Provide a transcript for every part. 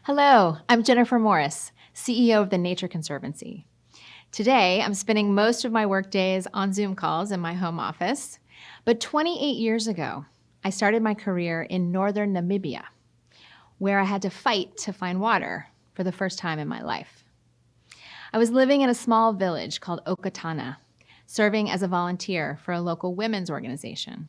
Hello, I'm Jennifer Morris, CEO of the Nature Conservancy. Today, I'm spending most of my work days on Zoom calls in my home office, but 28 years ago, I started my career in northern Namibia, where I had to fight to find water for the first time in my life. I was living in a small village called Okatana, serving as a volunteer for a local women's organization.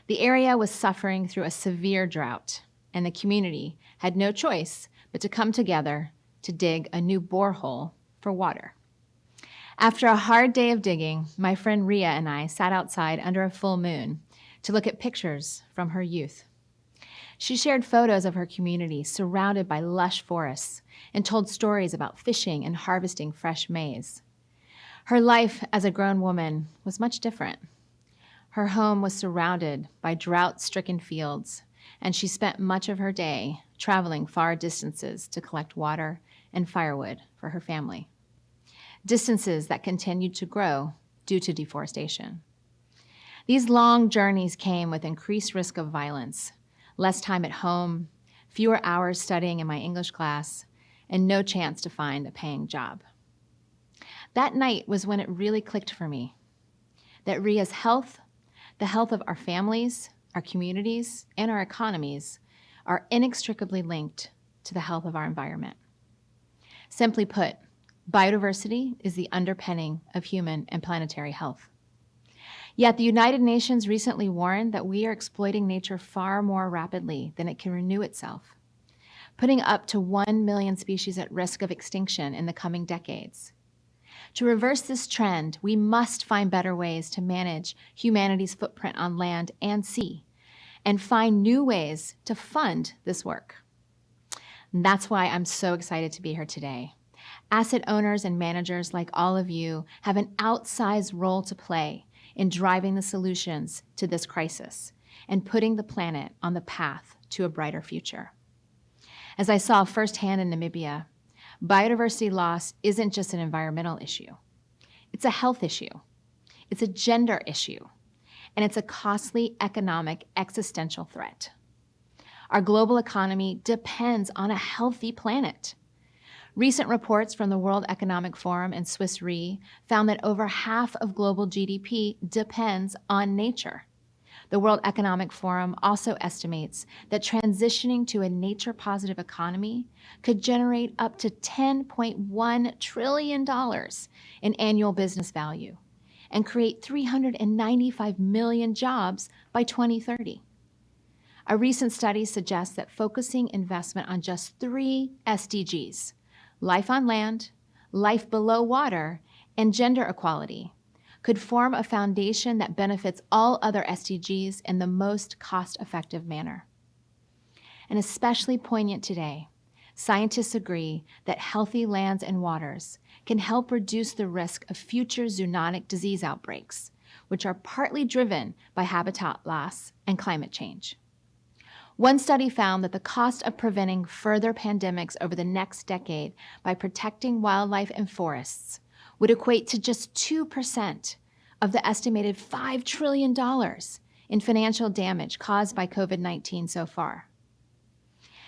The area was suffering through a severe drought, and the community had no choice but to come together to dig a new borehole for water. After a hard day of digging, my friend Ria and I sat outside under a full moon to look at pictures from her youth. She shared photos of her community surrounded by lush forests and told stories about fishing and harvesting fresh maize. Her life as a grown woman was much different. Her home was surrounded by drought-stricken fields, and she spent much of her day traveling far distances to collect water and firewood for her family. Distances that continued to grow due to deforestation. These long journeys came with increased risk of violence, less time at home, fewer hours studying in my English class, and no chance to find a paying job. That night was when it really clicked for me that Ria's health, the health of our families, our communities, and our economies are inextricably linked to the health of our environment. Simply put, biodiversity is the underpinning of human and planetary health. Yet the United Nations recently warned that we are exploiting nature far more rapidly than it can renew itself, putting up to 1 million species at risk of extinction in the coming decades. To reverse this trend, we must find better ways to manage humanity's footprint on land and sea, and find new ways to fund this work. And that's why I'm so excited to be here today. Asset owners and managers like all of you have an outsized role to play in driving the solutions to this crisis and putting the planet on the path to a brighter future. As I saw firsthand in Namibia, biodiversity loss isn't just an environmental issue. It's a health issue. It's a gender issue. And it's a costly economic existential threat. Our global economy depends on a healthy planet. Recent reports from the World Economic Forum and Swiss Re found that over half of global GDP depends on nature. The World Economic Forum also estimates that transitioning to a nature-positive economy could generate up to $10.1 trillion in annual business value and create 395 million jobs by 2030. A recent study suggests that focusing investment on just 3 SDGs, life on land, life below water, and gender equality, could form a foundation that benefits all other SDGs in the most cost-effective manner. And especially poignant today, scientists agree that healthy lands and waters can help reduce the risk of future zoonotic disease outbreaks, which are partly driven by habitat loss and climate change. One study found that the cost of preventing further pandemics over the next decade by protecting wildlife and forests would equate to just 2% of the estimated $5 trillion in financial damage caused by COVID-19 so far.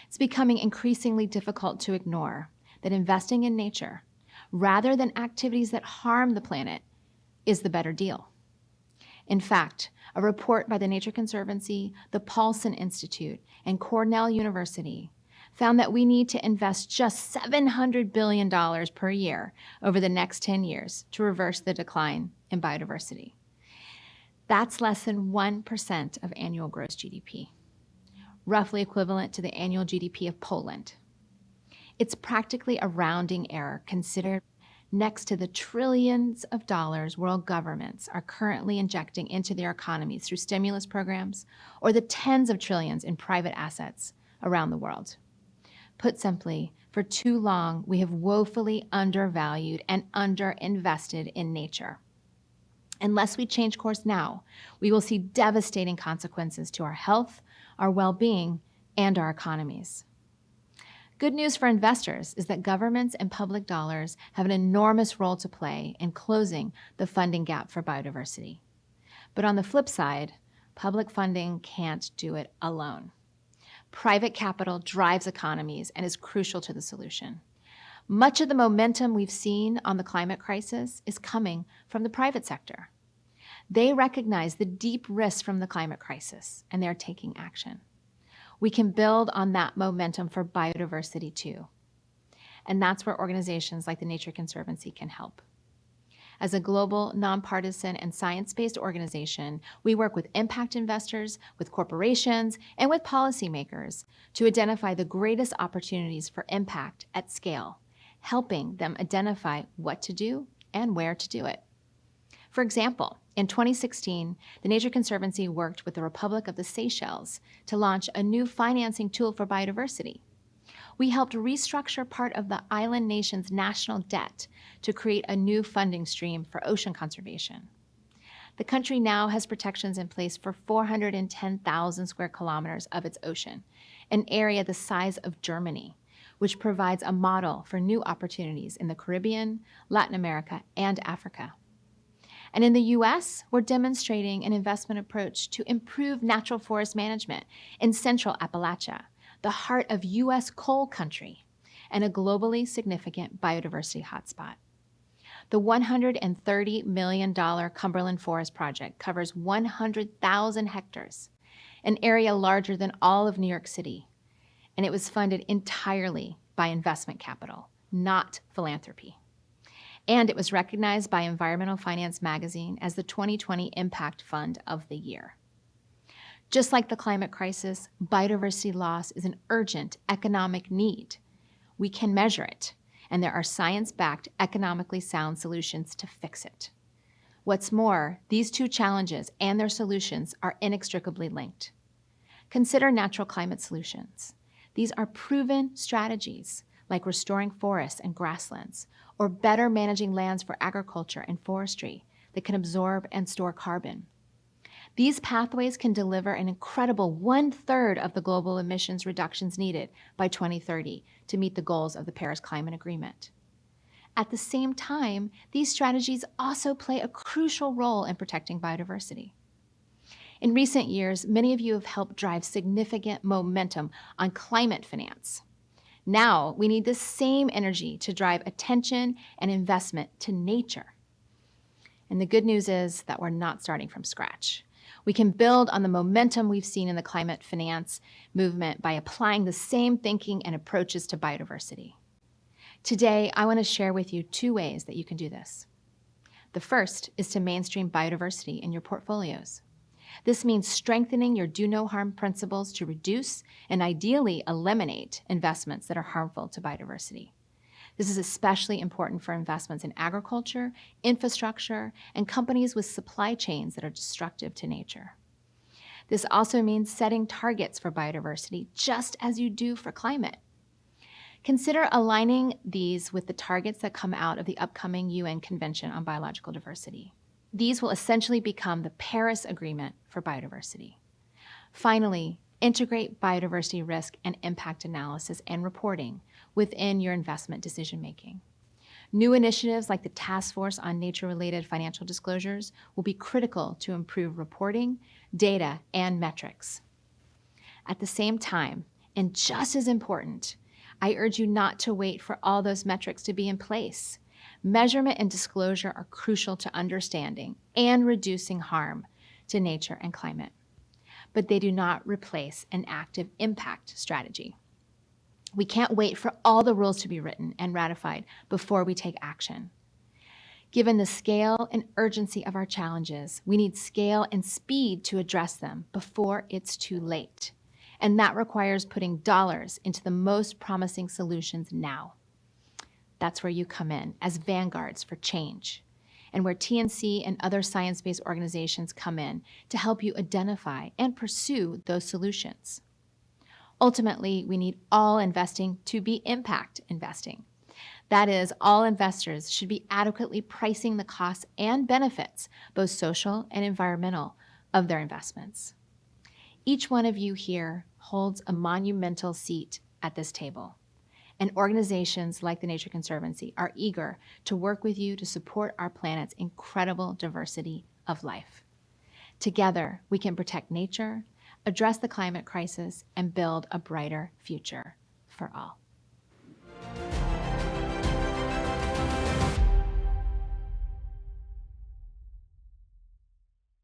It's becoming increasingly difficult to ignore that investing in nature, rather than activities that harm the planet, is the better deal. In fact, a report by the Nature Conservancy, the Paulson Institute, and Cornell University found that we need to invest just $700 billion per year over the next 10 years to reverse the decline in biodiversity. That's less than 1% of annual gross GDP, roughly equivalent to the annual GDP of Poland. It's practically a rounding error considered next to the trillions of dollars world governments are currently injecting into their economies through stimulus programs or the tens of trillions in private assets around the world. Put simply, for too long, we have woefully undervalued and underinvested in nature. Unless we change course now, we will see devastating consequences to our health, our well-being, and our economies. Good news for investors is that governments and public dollars have an enormous role to play in closing the funding gap for biodiversity. But on the flip side, public funding can't do it alone. Private capital drives economies and is crucial to the solution. Much of the momentum we've seen on the climate crisis is coming from the private sector. They recognize the deep risks from the climate crisis, and they're taking action. We can build on that momentum for biodiversity too. And that's where organizations like the Nature Conservancy can help. As a global, nonpartisan, and science-based organization, we work with impact investors, with corporations, and with policymakers to identify the greatest opportunities for impact at scale, helping them identify what to do and where to do it. For example, in 2016, the Nature Conservancy worked with the Republic of the Seychelles to launch a new financing tool for biodiversity. We helped restructure part of the island nation's national debt to create a new funding stream for ocean conservation. The country now has protections in place for 410,000 square kilometers of its ocean, an area the size of Germany, which provides a model for new opportunities in the Caribbean, Latin America, and Africa. And in the US, we're demonstrating an investment approach to improve natural forest management in central Appalachia, the heart of US coal country, and a globally significant biodiversity hotspot. The $130 million Cumberland Forest Project covers 100,000 hectares, an area larger than all of New York City, and it was funded entirely by investment capital, not philanthropy. And it was recognized by Environmental Finance magazine as the 2020 Impact Fund of the Year. Just like the climate crisis, biodiversity loss is an urgent economic need. We can measure it, and there are science-backed, economically sound solutions to fix it. What's more, these two challenges and their solutions are inextricably linked. Consider natural climate solutions. These are proven strategies, like restoring forests and grasslands, or better managing lands for agriculture and forestry that can absorb and store carbon. These pathways can deliver an incredible 1/3 of the global emissions reductions needed by 2030 to meet the goals of the Paris Climate Agreement. At the same time, these strategies also play a crucial role in protecting biodiversity. In recent years, many of you have helped drive significant momentum on climate finance. Now, we need the same energy to drive attention and investment to nature. And the good news is that we're not starting from scratch. We can build on the momentum we've seen in the climate finance movement by applying the same thinking and approaches to biodiversity. Today, I want to share with you 2 ways that you can do this. The first is to mainstream biodiversity in your portfolios. This means strengthening your do-no-harm principles to reduce and ideally eliminate investments that are harmful to biodiversity. This is especially important for investments in agriculture, infrastructure, and companies with supply chains that are destructive to nature. This also means setting targets for biodiversity, just as you do for climate. Consider aligning these with the targets that come out of the upcoming UN Convention on Biological Diversity. These will essentially become the Paris Agreement for biodiversity. Finally, integrate biodiversity risk and impact analysis and reporting within your investment decision-making. New initiatives like the Task Force on Nature-Related Financial Disclosures will be critical to improve reporting, data, and metrics. At the same time, and just as important, I urge you not to wait for all those metrics to be in place. Measurement and disclosure are crucial to understanding and reducing harm to nature and climate, but they do not replace an active impact strategy. We can't wait for all the rules to be written and ratified before we take action. Given the scale and urgency of our challenges, we need scale and speed to address them before it's too late. And that requires putting dollars into the most promising solutions now. That's where you come in as vanguards for change, and where TNC and other science-based organizations come in to help you identify and pursue those solutions. Ultimately, we need all investing to be impact investing. That is, all investors should be adequately pricing the costs and benefits, both social and environmental, of their investments. Each one of you here holds a monumental seat at this table, and organizations like the Nature Conservancy are eager to work with you to support our planet's incredible diversity of life. Together, we can protect nature, address the climate crisis, and build a brighter future for all.